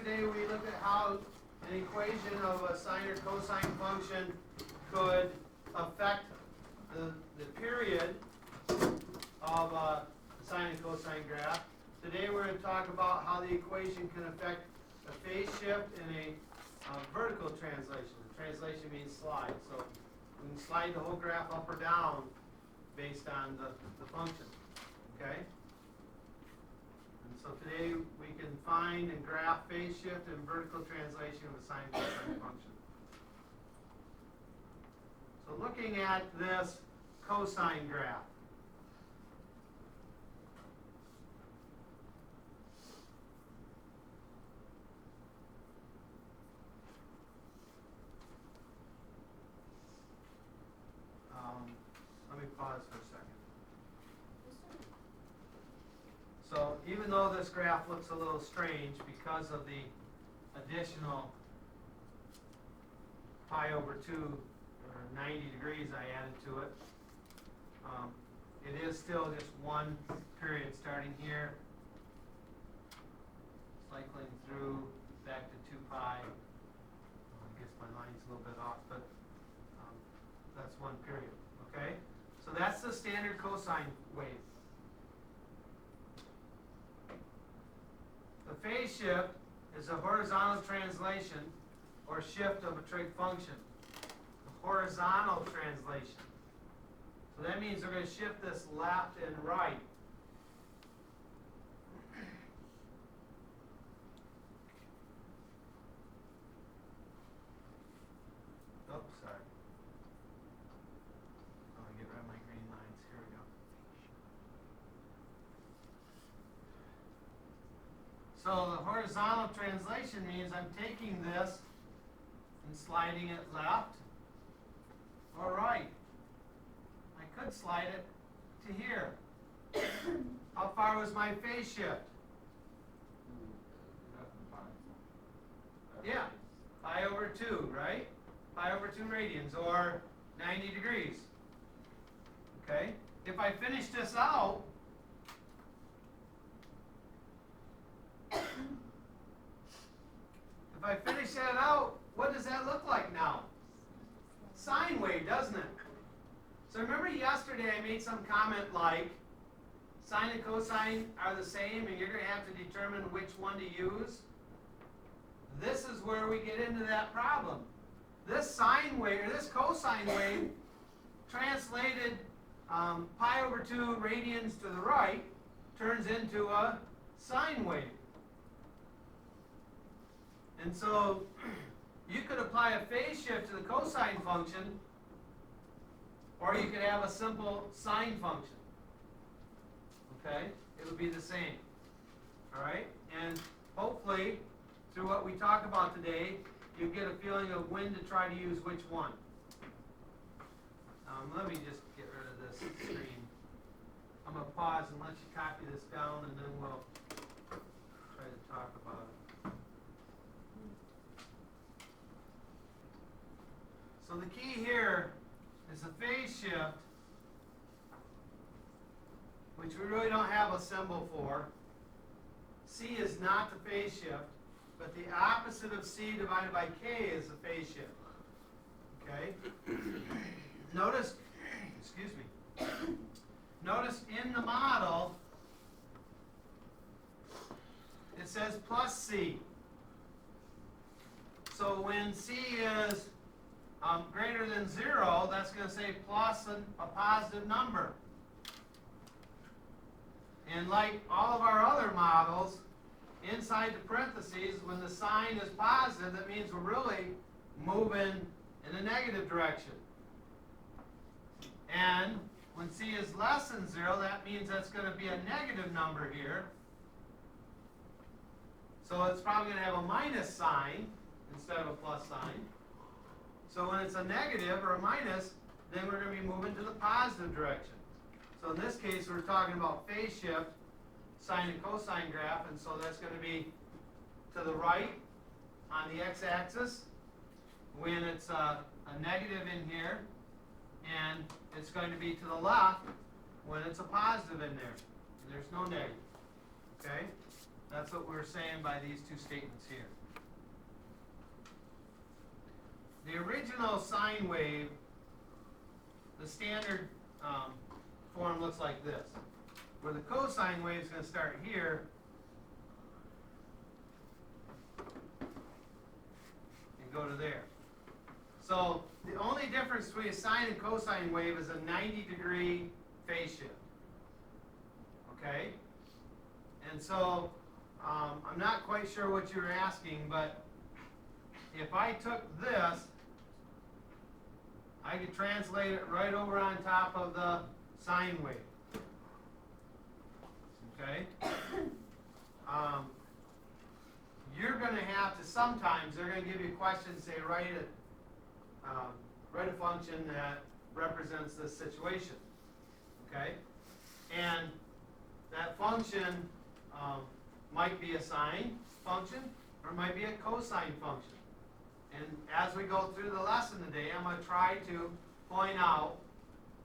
yesterday we looked at how an equation of a sine or cosine function could affect the period of a sine and cosine graph. Today we're going to talk about how the equation can affect a phase shift in a vertical translation. Translation means slide. So we can slide the whole graph up or down based on the function. Okay? And so today we can find and graph phase shift and vertical translation of a sine and cosine function. So looking at this cosine graph. Let me pause for a second. So even though this graph looks a little strange because of the additional pi over 2 or 90 degrees I added to it, it is still just one period starting here, cycling through back to 2 pi. I guess my line's a little bit off, but that's one period. Okay? So that's the standard cosine wave. The phase shift is a horizontal translation or shift of a trig function. The horizontal translation. So that means we're going to shift this left and right. Oops, sorry. Let me get rid of my green lines. Here we go. So the horizontal translation means I'm taking this and sliding it left or right. I could slide it to here. How far was my phase shift? Yeah, pi over 2, right? Pi over 2 radians, or 90 degrees. Okay? If I finish this out, if I finish that out, what does that look like now? Sine wave, doesn't it? So remember yesterday I made some comment like sine and cosine are the same and you're going to have to determine which one to use? This is where we get into that problem. This sine wave, or this cosine wave, translated pi over 2 radians to the right, turns into a sine wave. And so you could apply a phase shift to the cosine function, or you could have a simple sine function. Okay? It would be the same. All right? And hopefully, through what we talk about today, you get a feeling of when to try to use which one. Let me just get rid of this screen. I'm going to pause and let you copy this down, and then we'll try to talk about it. So the key here is the phase shift, which we really don't have a symbol for. C is not the phase shift, but the opposite of C divided by K is the phase shift. Okay? Notice, excuse me, notice in the model, it says plus C. So when C is greater than 0, that's going to say plus a positive number. And like all of our other models, inside the parentheses, when the sign is positive, that means we're really moving in a negative direction. And when C is less than 0, that means that's going to be a negative number here. So it's probably going to have a minus sign instead of a plus sign. So when it's a negative or a minus, then we're going to be moving to the positive direction. So in this case, we're talking about phase shift, sine and cosine graph, and so that's going to be to the right on the x-axis when it's a negative in here, and it's going to be to the left when it's a positive in there. And there's no negative. Okay? That's what we're saying by these two statements here. The original sine wave, the standard form looks like this, where the cosine wave is going to start here and go to there. So the only difference between a sine and cosine wave is a 90-degree phase shift. Okay? And so I'm not quite sure what you're asking, but if I took this, I could translate it right over on top of the sine wave. Okay? You're going to have to, sometimes they're going to give you a question, say write a function that represents this situation. Okay? And that function might be a sine function or it might be a cosine function. And as we go through the lesson today, I'm going to try to point out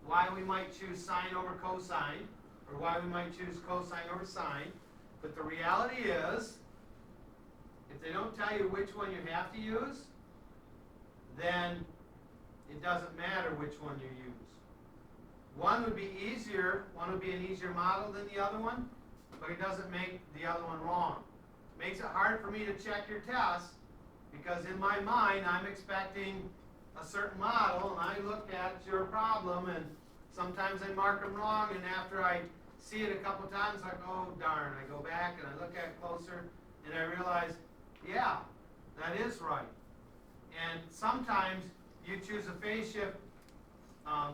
why we might choose sine over cosine, or why we might choose cosine over sine. But the reality is, if they don't tell you which one you have to use, then it doesn't matter which one you use. One would be easier, one would be an easier model than the other one, but it doesn't make the other one wrong. It makes it hard for me to check your test, because in my mind, I'm expecting a certain model, and I look at your problem, and sometimes I mark them wrong, and after I see it a couple times, I go, oh, darn. I go back, and I look at it closer, and I realize, yeah, that is right. And sometimes you choose a phase shift a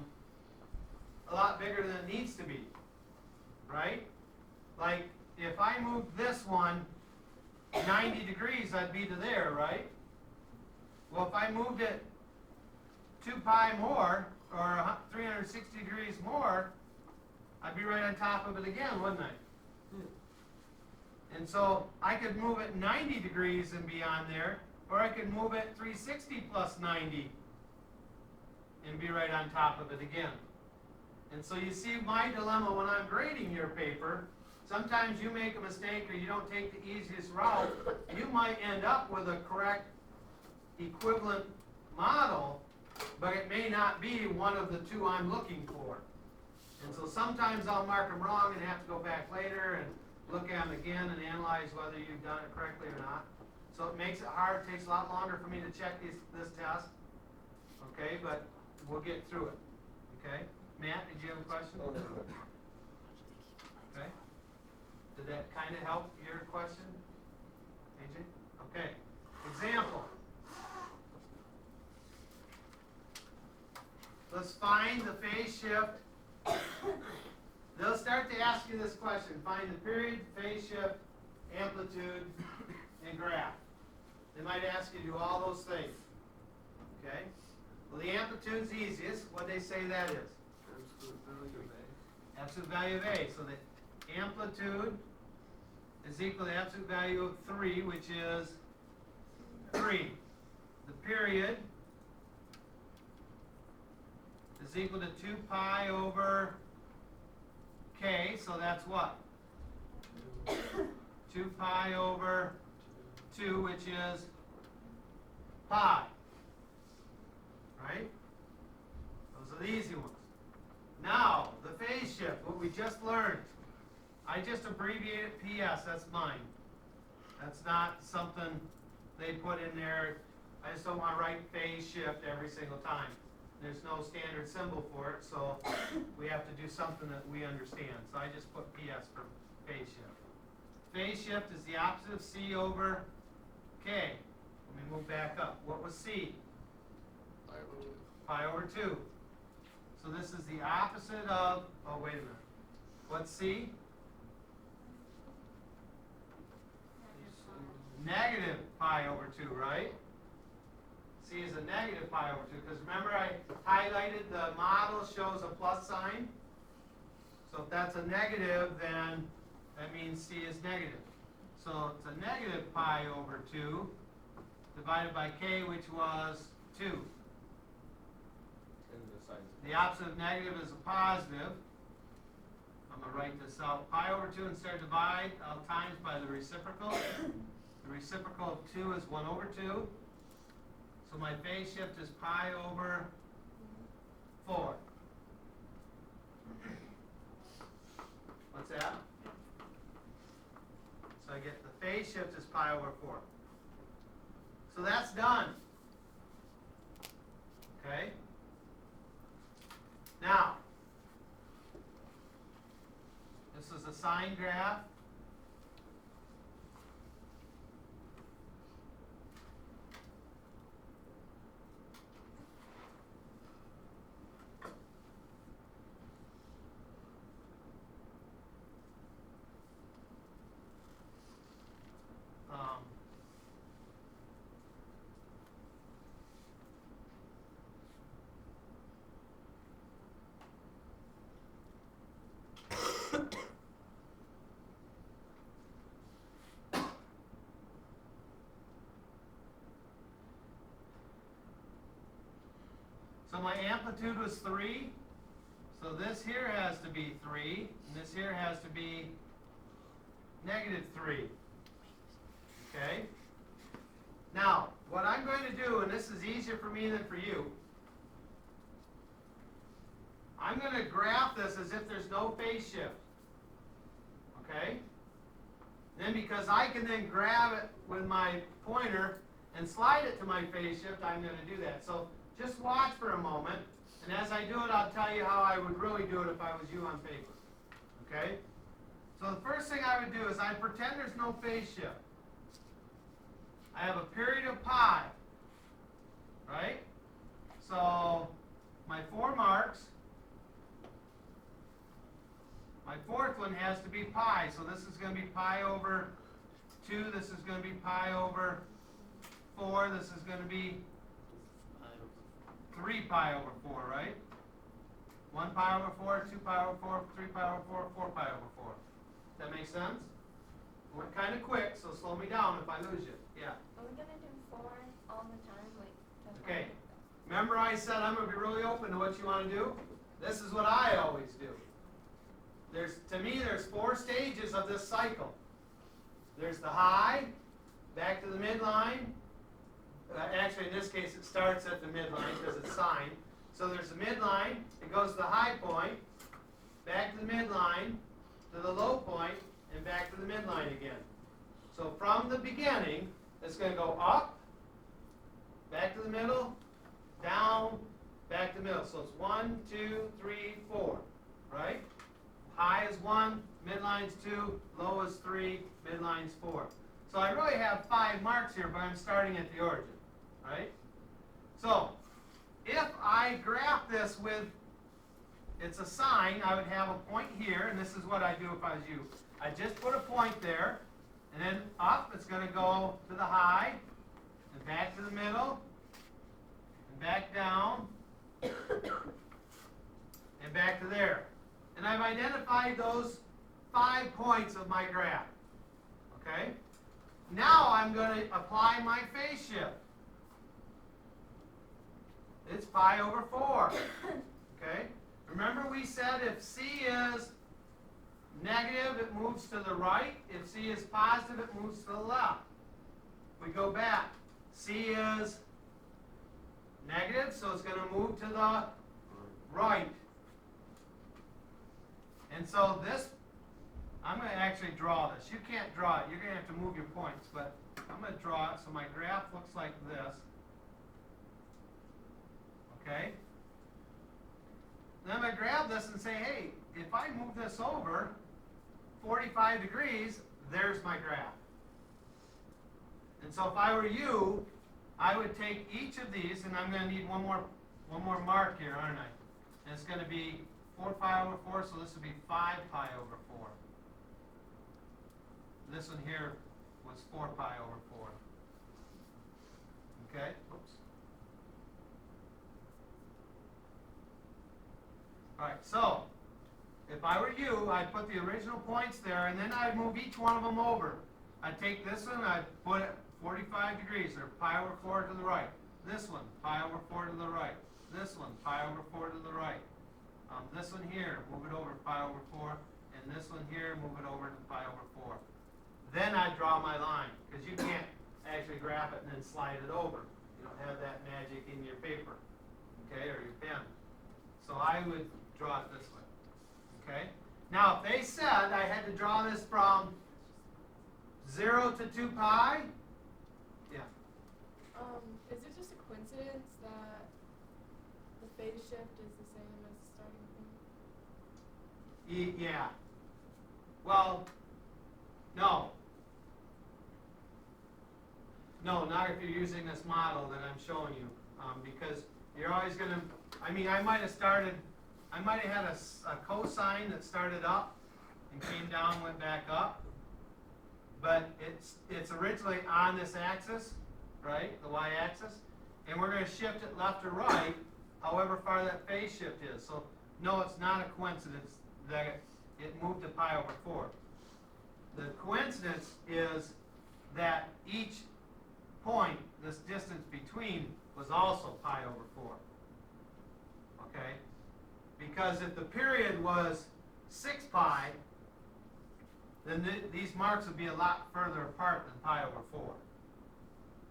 lot bigger than it needs to be, right? Like, if I move this one 90 degrees, I'd be to there, right? Well, if I moved it 2 pi more, or 360 degrees more, I'd be right on top of it again, wouldn't I? And so I could move it 90 degrees and be on there, or I could move it 360 plus 90 and be right on top of it again. And so you see my dilemma when I'm grading your paper. Sometimes you make a mistake or you don't take the easiest route. You might end up with a correct equivalent model, but it may not be one of the two I'm looking for. And so sometimes I'll mark them wrong and have to go back later and look at them again and analyze whether you've done it correctly or not. So it makes it hard. It takes a lot longer for me to check this test. Okay, but we'll get through it. Okay? Matt, did you have a question? Okay. Did that kind of help your question, AJ? Okay. Example. Let's find the phase shift. They'll start to ask you this question. Find the period, phase shift, amplitude, and graph. They might ask you to do all those things. Okay? Well, the amplitude's easiest. What they say that is? Absolute value of A. So the amplitude is equal to the absolute value of 3, which is 3. The period is equal to 2 pi over K, so that's what? 2 pi over 2, which is pi. Right? Those are the easy ones. Now, the phase shift, what we just learned. I just abbreviated PS, that's mine. That's not something they put in there. I just don't want to write phase shift every single time. There's no standard symbol for it, so we have to do something that we understand. So I just put PS for phase shift. Phase shift is the opposite of C over K. Let me move back up. What was C? Pi over 2. So this is the opposite of, oh wait a minute. What's C? Negative pi over 2, right? C is a negative pi over 2, because remember I highlighted the model shows a plus sign. So if that's a negative, then that means C is negative. So it's a negative pi over 2 divided by K, which was 2. The opposite of negative is a positive. I'm going to write this out. Pi over 2 instead of divide, I'll times by the reciprocal. The reciprocal of 2 is 1 over 2. So my phase shift is pi over 4. What's that? So I get the phase shift is pi over 4. So that's done. Okay? Now, this is a sine graph. So my amplitude was 3. So this here has to be 3, and this here has to be negative 3. Okay? Now, what I'm going to do, and this is easier for me than for you, I'm going to graph this as if there's no phase shift. Okay? Then because I can then grab it with my pointer and slide it to my phase shift, I'm going to do that. So just watch for a moment, and as I do it, I'll tell you how I would really do it if I was you on paper. Okay? So the first thing I would do is I pretend there's no phase shift. I have a period of pi, right? So my 4 marks, my fourth one has to be pi. So this is going to be pi over 2. This is going to be pi over 4. This is going to be 3 pi over 4, right? 1 pi over 4, 2 pi over 4, 3 pi over 4, 4 pi over 4. That make sense? Went kind of quick, so slow me down if I lose you. Yeah. Are we going to do 4 all the time? Okay. Remember I said I'm going to be really open to what you want to do? This is what I always do. To me, there's 4 stages of this cycle. There's the high, back to the midline. Actually, in this case, it starts at the midline because it's sine. So there's the midline. It goes to the high point, back to the midline, to the low point, and back to the midline again. So from the beginning, it's going to go up, back to the middle, down, back to the middle. So it's 1, 2, 3, 4, right? High is 1, midline's 2, low is 3, midline's 4. So I really have 5 marks here, but I'm starting at the origin, right? So if I graph this with, it's a sine, I would have a point here, and this is what I do if I was you. I just put a point there, and then up, it's going to go to the high, and back to the middle, and back down, and back to there. And I've identified those 5 points of my graph. Okay? Now I'm going to apply my phase shift. It's pi over 4. Okay? Remember we said if C is negative, it moves to the right. If C is positive, it moves to the left. We go back. C is negative, so it's going to move to the right. And so this, I'm going to actually draw this. You can't draw it. You're going to have to move your points, but I'm going to draw it so my graph looks like this. Okay? Then I'm going to grab this and say, hey, if I move this over 45 degrees, there's my graph. And so if I were you, I would take each of these, and I'm going to need one more mark here, aren't I? And it's going to be 4 pi over 4, so this would be 5 pi over 4. This one here was 4 pi over 4. Okay? Oops. All right, so if I were you, I'd put the original points there, and then I'd move each one of them over. I'd take this one, I'd put it 45 degrees, or pi over 4 to the right. This one, pi over 4 to the right. This one, pi over 4 to the right. This one here, move it over pi over 4, then this one here, move it over to pi over 4. Then I draw my line, because you can't actually graph it and then slide it over. You don't have that magic in your paper, okay, or your pen. So I would draw it this way, okay? Now, if they said I had to draw this from 0 to 2 pi, yeah. Is it just a coincidence that the phase shift is the same as the starting point? Yeah. Well, no. No, not if you're using this model that I'm showing you, because you're always going to, I mean, I might have had a cosine that started up and came down, went back up, but it's originally on this axis, right, the y-axis, and we're going to shift it left or right, however far that phase shift is. So, no, it's not a coincidence that it moved to pi over 4. The coincidence is that each point, this distance between, was also pi over 4. Okay? Because if the period was 6 pi, then these marks would be a lot further apart than pi over 4.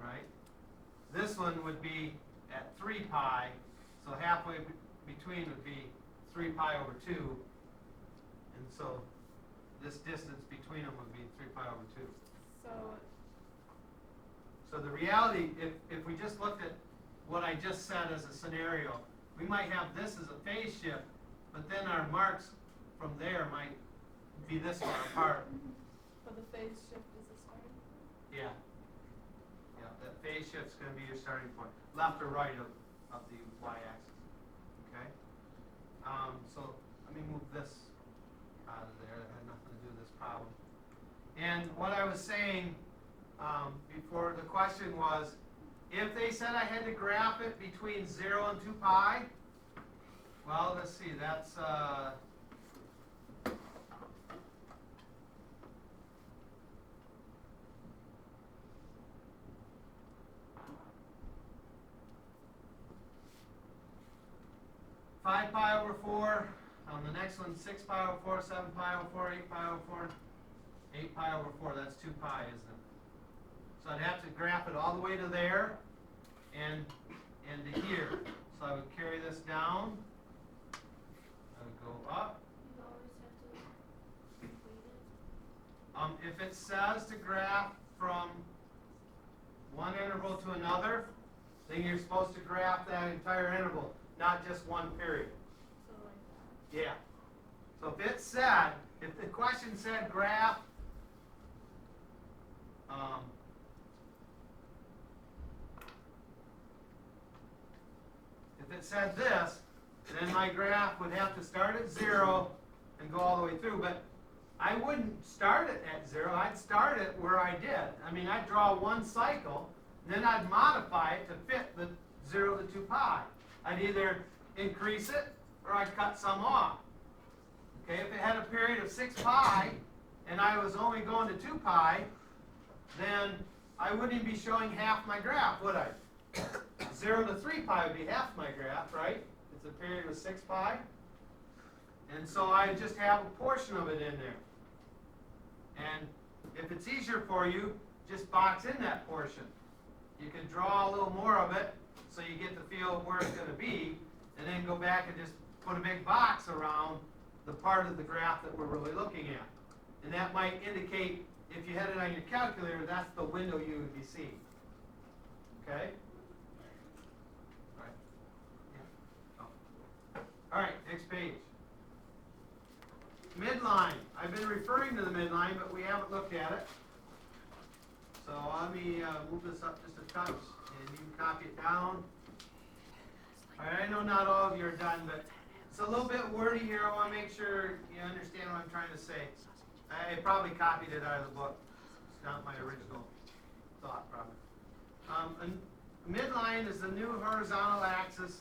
Right? This one would be at 3 pi, so halfway between would be 3 pi over 2, and so this distance between them would be 3 pi over 2. So the reality, if we just looked at what I just said as a scenario, we might have this as a phase shift, but then our marks from there might be this far apart. But the phase shift is the starting point? Yeah. Yeah, that phase shift's going to be your starting point, left or right of the y-axis. Okay? So let me move this out of there. That had nothing to do with this problem. And what I was saying before, the question was, if they said I had to graph it between 0 and 2 pi, well, let's see, that's 5 pi over 4. On the next one, 6 pi over 4, 7 pi over 4, 8 pi over 4, 8 pi over 4. That's 2 pi, isn't it? So I'd have to graph it all the way to there and to here. So I would carry this down. I would go up. You always have to complete it. If it says to graph from one interval to another, then you're supposed to graph that entire interval, not just one period. So like that. Yeah. So if the question said graph, if it said this, then my graph would have to start at 0 and go all the way through. But I wouldn't start it at 0. I'd start it where I did. I mean, I'd draw one cycle, and then I'd modify it to fit the 0 to 2 pi. I'd either increase it or I'd cut some off. Okay, if it had a period of 6 pi and I was only going to 2 pi, then I wouldn't even be showing half my graph, would I? 0 to 3 pi would be half my graph, right? It's a period of 6 pi. And so I just have a portion of it in there. And if it's easier for you, just box in that portion. You can draw a little more of it so you get the feel of where it's going to be, and then go back and just put a big box around the part of the graph that we're really looking at. And that might indicate, if you had it on your calculator, that's the window you would be seeing. Okay? All right. Yeah. Oh. All right, next page. Midline. I've been referring to the midline, but we haven't looked at it. So let me move this up just a touch, and you can copy it down. All right, I know not all of you are done, but it's a little bit wordy here. I want to make sure you understand what I'm trying to say. I probably copied it out of the book. It's not my original thought, probably. A midline is the new horizontal axis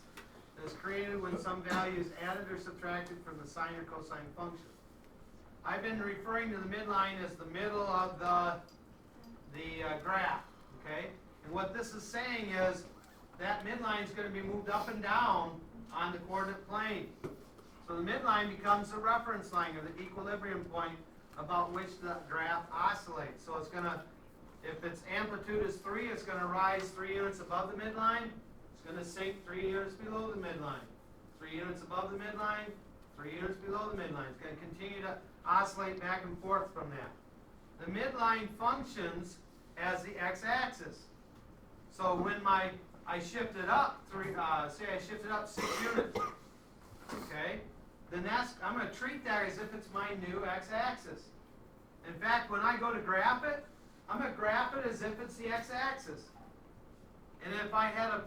that is created when some value is added or subtracted from the sine or cosine function. I've been referring to the midline as the middle of the graph, okay? And what this is saying is that midline is going to be moved up and down on the coordinate plane. So So the midline becomes the reference line or the equilibrium point about which the graph oscillates. So it's gonna, if its amplitude is 3, it's gonna rise 3 units above the midline. It's gonna sink 3 units below the midline. 3 units above the midline, 3 units below the midline. It's gonna continue to oscillate back and forth from that. The midline functions as the x-axis. So when I shift it up say I shifted up 6 units, okay, then I'm going to treat that as if it's my new x-axis. In fact, when I go to graph it, I'm going to graph it as if it's the x-axis. And if I had a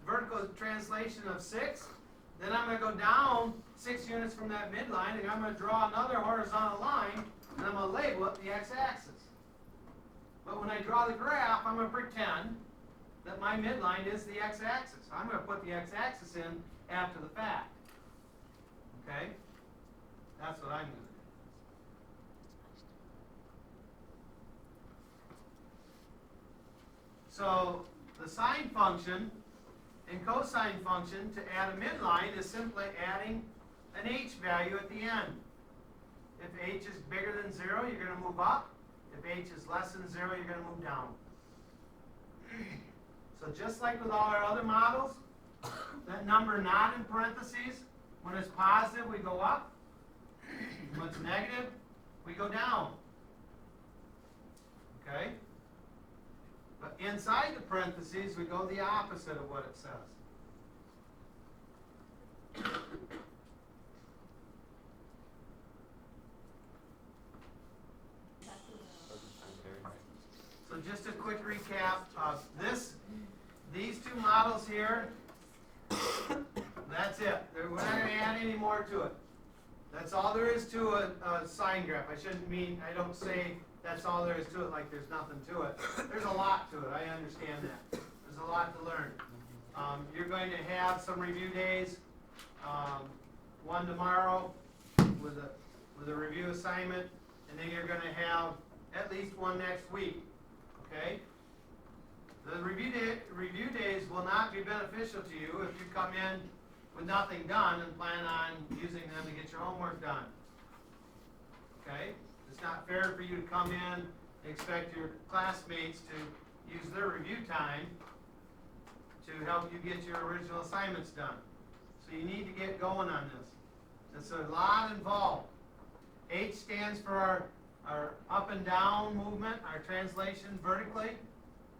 vertical translation of 6, then I'm going to go down 6 units from that midline, and I'm going to draw another horizontal line, and I'm going to label it the x-axis. But when I draw the graph, I'm going to pretend that my midline is the x-axis. I'm going to put the x-axis in after the fact. Okay? That's what I'm going to do. So the sine function and cosine function to add a midline is simply adding an h value at the end. If h is bigger than 0, you're going to move up. If h is less than 0, you're going to move down. So just like with all our other models, that number not in parentheses, when it's positive, we go up. When it's negative, we go down. Okay? But inside the parentheses, we go the opposite of what it says. So just a quick recap of these two models here. That's it. We're not going to add any more to it. That's all there is to a sine graph. I don't say that's all there is to it like there's nothing to it. There's a lot to it. I understand that. There's a lot to learn. You're going to have some review days. One tomorrow with a review assignment, and then you're going to have at least one next week. Okay? The review days will not be beneficial to you if you come in with nothing done and plan on using them to get your homework done. Okay? It's not fair for you to come in and expect your classmates to use their review time to help you get your original assignments done. So you need to get going on this. There's a lot involved. H stands for our up and down movement, our translation vertically,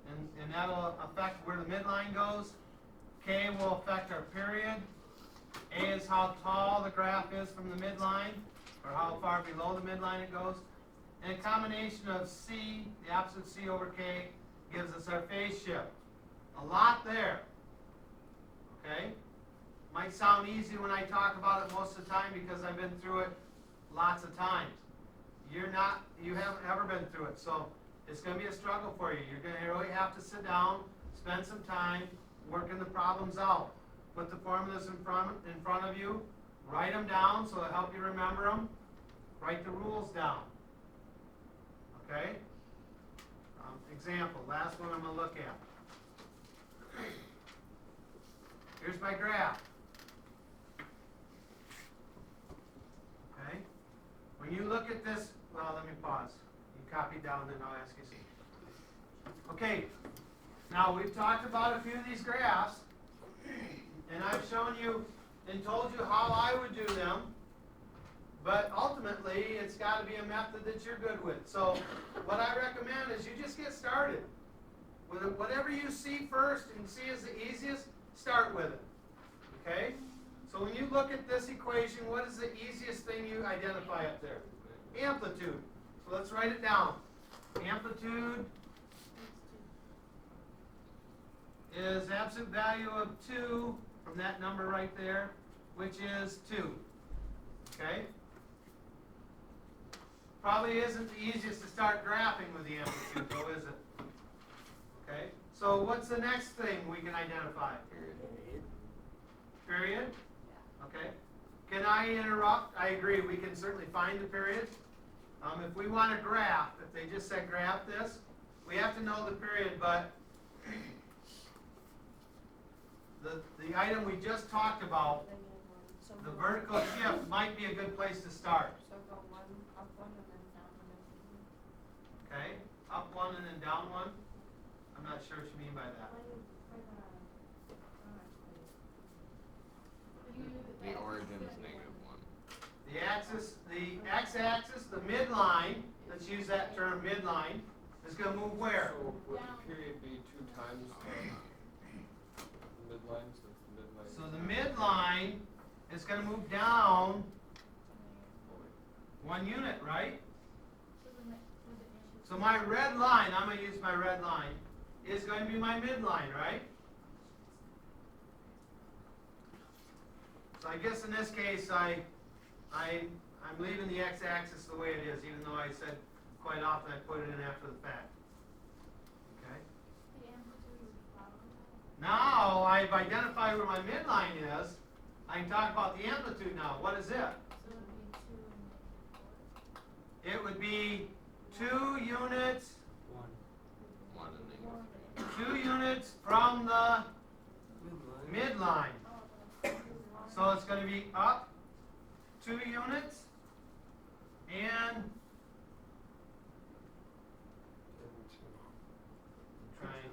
and that'll affect where the midline goes. K will affect our period. A is how tall the graph is from the midline, or how far below the midline it goes. And a combination of C, the opposite C over K, gives us our phase shift. A lot there. Okay? Might sound easy when I talk about it most of the time because I've been through it lots of times. You haven't ever been through it, so it's going to be a struggle for you. You're going to really have to sit down, spend some time, working the problems out. Put the formulas in front of you, write them down so it'll help you remember them. Write the rules down. Okay? Example, last one I'm going to look at. Here's my graph. Okay? When you look at this, well, let me pause. You copy down, then I'll ask you something. Okay, now we've talked about a few of these graphs, and I've shown you and told you how I would do them, but ultimately it's got to be a method that you're good with. So what I recommend is you just get started. With whatever you see first and see as the easiest, start with it. Okay? So when you look at this equation, what is the easiest thing you identify up there? Amplitude. So let's write it down. Amplitude is absolute value of 2 from that number right there, which is 2. Okay? Probably isn't the easiest to start graphing with the amplitude, though, is it? Okay? So what's the next thing we can identify? Period? Okay. Can I interrupt? I agree. We can certainly find the period. If we want to graph, if they just said graph this, we have to know the period, but the item we just talked about So the go- vertical shift might be a good place to start. So go one, up one, and then down one, and then. Okay, up one and then down one. I'm not sure what you mean by that. For the garage, The origin's -1. The axis, the x-axis, the midline, let's use that term, midline, is gonna move where? So would Down. the period be 2 times the midline, since the midline? So the midline is gonna move down 1 unit, right? So my red line, I'm gonna use my red line, is going to be my midline, right? So I guess in this case, I'm leaving the x-axis the way it is, even though I said quite often I put it in after the fact. Okay? Now I've identified where my midline is. I can talk about the amplitude now. What is it? It would be 2 units, 1 and 2 units from the midline. So it's going to be up 2 units and I'm trying to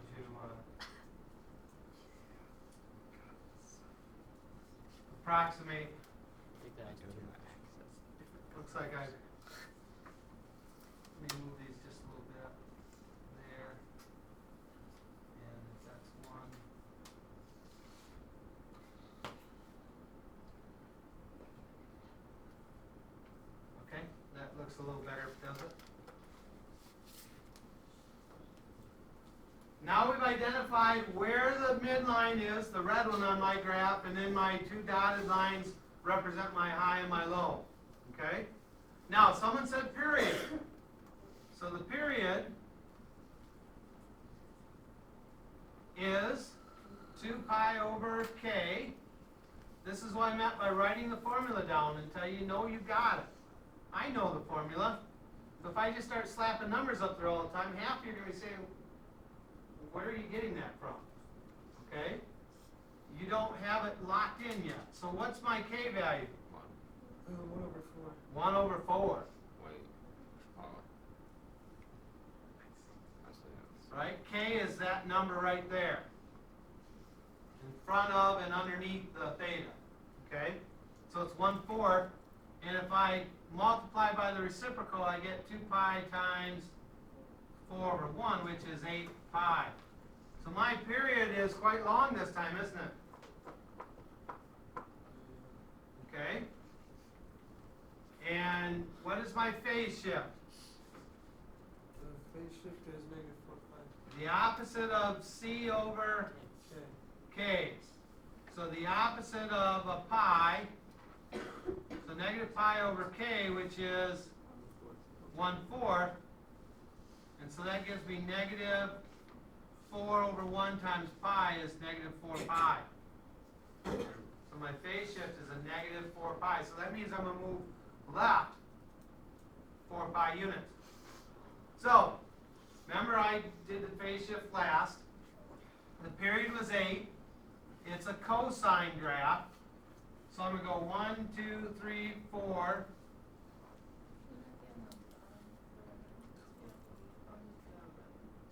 approximate. Looks like let me move these just a little bit. There. And that's 1. Okay, that looks a little better, doesn't it? Now we've identified where the midline is, the red one on my graph, and then my 2 dotted lines represent my high and my low. Okay? Now, someone said period. So the period is 2 pi over k. This is what I meant by writing the formula down until you know you got it. I know the formula. So if I just start slapping numbers up there all the time, half of you are going to be saying, where are you getting that from? Okay? You don't have it locked in yet. So what's my k value? 1 over 4. 1 over 4. Wait. Oh. I see it. Right? K is that number right there. In front of and underneath the theta. Okay? So it's 1/4. And if I multiply by the reciprocal, I get 2 pi times 4 over 1, which is 8 pi. So my period is quite long this time, isn't it? Okay? And what is my phase shift? The phase shift is -4 pi. The opposite of C over Okay. K's. So the opposite of a pi, so negative pi over K, which is 1/4. And so that gives me negative 4 over 1 times pi is negative 4 pi. So my phase shift is a negative 4 pi. So that means I'm going to move left 4 pi units. So, remember I did the phase shift last. The period was 8. It's a cosine graph. So I'm going to go 1, 2, 3, 4.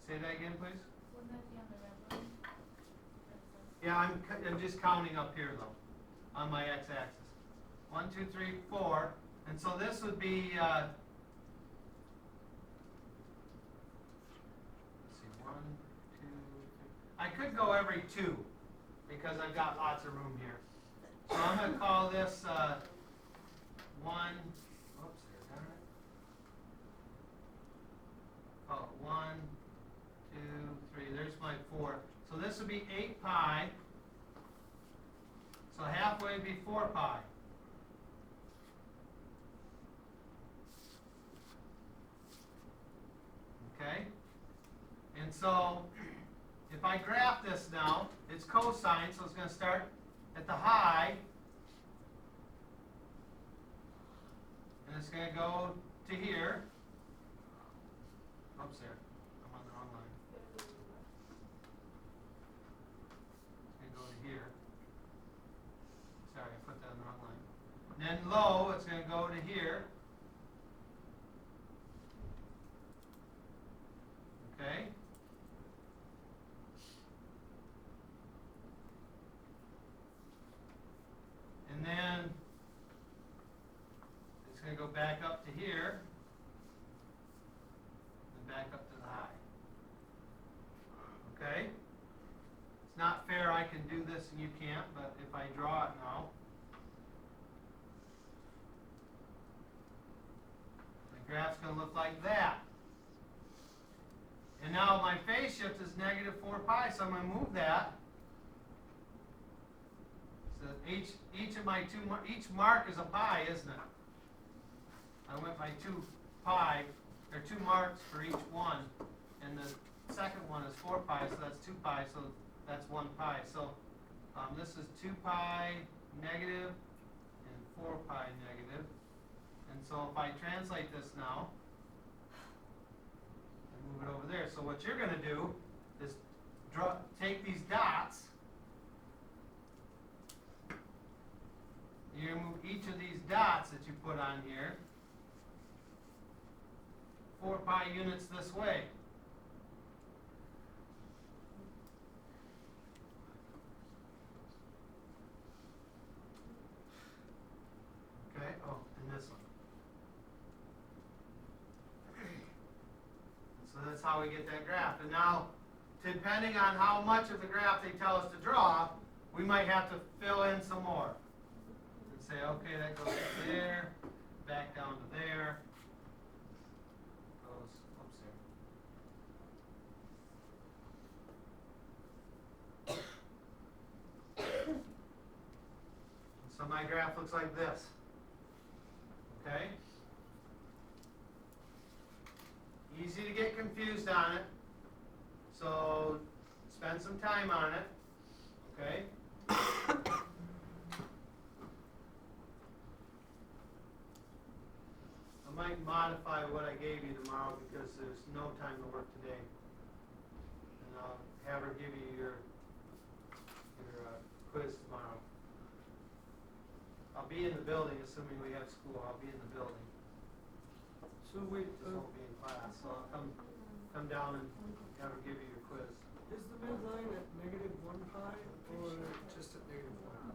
Say that again, please. Yeah, I'm just counting up here though, on my x-axis. 1, 2, 3, 4, and so this would be. Let's see, 1, 2, 3. I could go every 2 because I've got lots of room here. So I'm going to call this 1. Oops, there, darn it. Call it 1, 2, 3. There's my 4. So this would be 8 pi. So halfway would be 4 pi. Okay? And so if I graph this now, it's cosine, so it's going to start at the high. And it's going to go to here. Oops, there. I'm on the wrong line. It's going to go to here. Sorry, I put that on the wrong line. then low, it's gonna go to here. Okay? And then it's gonna go back up to here, and back up to the high. Okay? It's not fair I can do this and you can't, but if I draw it now, the graph's going to look like that. And now my phase shift is negative 4 pi, so I'm going to move that. So each of my each mark is a pi, isn't it? I went by 2 pi, or 2 marks for each one, and the second one is 4 pi, so that's 2 pi, so that's 1 pi. So this is 2 pi negative and 4 pi negative. And so if I translate this now, and move it over there. So what you're going to do is take these dots. You're going to move each of these dots that you put on here 4 pi units this way. Okay, oh, and this one. So that's how we get that graph. And now, depending on how much of the graph they tell us to draw, we might have to fill in some more. And say, okay, that goes to there, back down to there. Goes, oops, here. So my graph looks like this. Okay? Easy to get confused on it. So spend some time on it. Okay? I might modify what I gave you tomorrow because there's no time to work today. And I'll have her give you your quiz tomorrow. I'll be in the building, assuming we have school. I'll be in the building. So wait, Just won't be in class. So I'll come down and have her give you your quiz. is the midline at negative 1 pi or just at negative 1?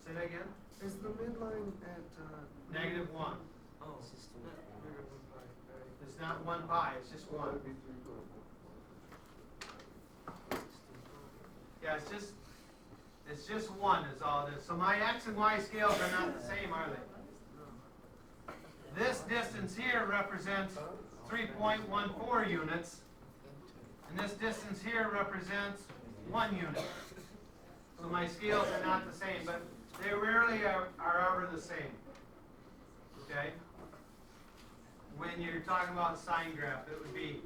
Say that again? Is the midline at Negative 1. Oh, negative 1 pi. Right. It's not 1 pi, it's just 1. Yeah, it's just 1 is all it is. So my x and y scales are not the same, are they? This distance here represents 3.14 units, and this distance here represents 1 unit. So my scales are not the same, but they rarely are ever the same. Okay? When you're talking about sine graph, it would be,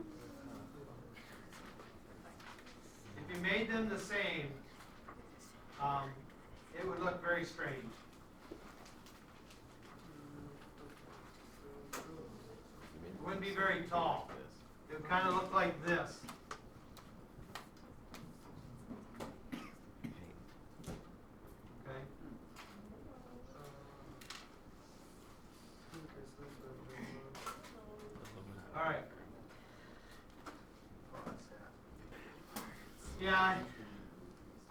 if you made them the same, it would look very strange. It wouldn't be very tall. It would kind of look like this. Okay? All right. Yeah,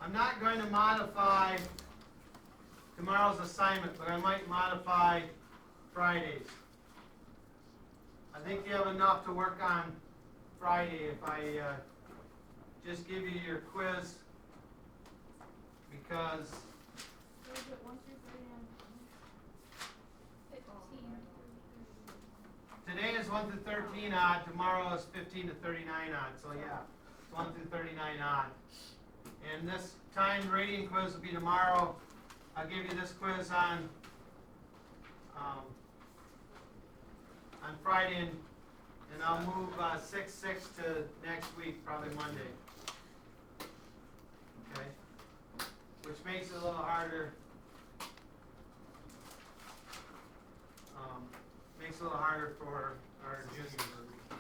I'm not going to modify tomorrow's assignment, but I might modify Fridays. I think you have enough to work on Friday if I just give you your quiz, because What is it, 1 through 3 and 15. today is 1 through 13 odd, tomorrow is 15 to 39 odd, so yeah, it's 1 through 39 odd. And this timed rating quiz will be tomorrow. I'll give you this quiz on Friday, and I'll move 6-6 to next week, probably Monday. Okay? Which makes it a little harder. Makes it a little harder for our juniors.